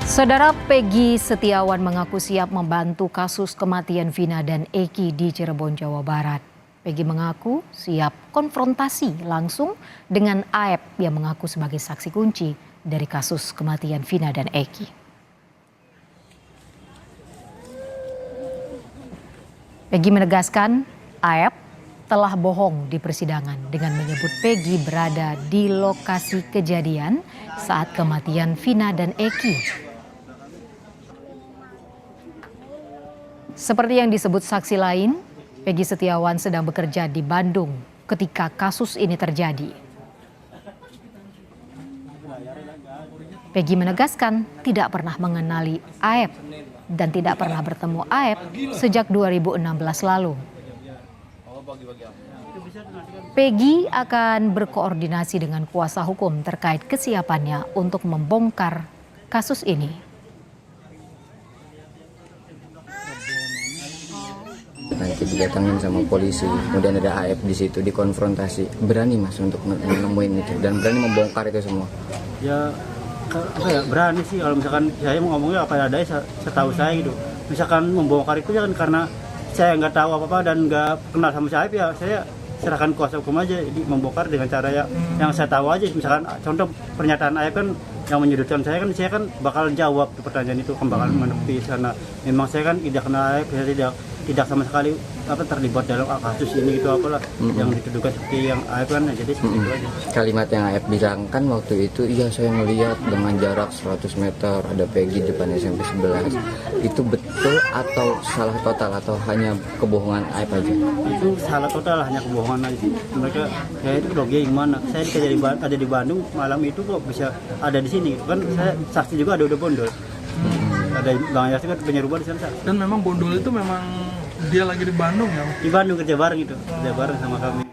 Saudara Peggy Setiawan mengaku siap membantu kasus kematian Vina dan Eki di Cirebon, Jawa Barat. Peggy mengaku siap konfrontasi langsung dengan Aep yang mengaku sebagai saksi kunci dari kasus kematian Vina dan Eki. Peggy menegaskan Aep telah bohong di persidangan dengan menyebut Peggy berada di lokasi kejadian saat kematian Vina dan Eki. Seperti yang disebut saksi lain, Peggy Setiawan sedang bekerja di Bandung ketika kasus ini terjadi. Peggy menegaskan tidak pernah mengenali Aep dan tidak pernah bertemu Aep sejak 2016 lalu. Peggy akan berkoordinasi dengan kuasa hukum terkait kesiapannya untuk membongkar kasus ini. Nanti didatangin sama polisi, kemudian ada AF di situ, dikonfrontasi. Berani Mas untuk menemuin itu dan berani membongkar itu semua? Ya, berani sih kalau misalkan saya mau ngomongnya apa adanya setahu saya gitu. Misalkan membongkar itu kan karena saya nggak tahu apa-apa dan nggak kenal sama si AF, ya saya serahkan kuasa hukum aja. Jadi membongkar dengan cara yang saya tahu aja. Misalkan contoh pernyataan AF kan yang menyudutkan saya kan bakal jawab pertanyaan itu, kan bakal menepi sana. Memang saya kan tidak kenal AF, saya tidak sama sekali terlibat dalam kasus ini gitu apalah yang dituduhkan seperti yang AF kan, jadi seperti itu aja. Kalimat yang AF bilangkan waktu itu, iya saya melihat dengan jarak 100 meter ada Peggy depan SMP 11. Itu betul atau salah total atau hanya kebohongan AF aja? Itu salah total, hanya kebohongan aja sih. Mereka ya itu logiknya gimana? Saya ada di Bandung malam itu kok bisa ada di sini kan, saya saksi juga ada udah bondol. Ada Bang Yasin kan punya rumah di sana. Dan memang bondol itu memang dia lagi di Bandung ya? Di Bandung kerja bareng itu, kerja bareng sama kami.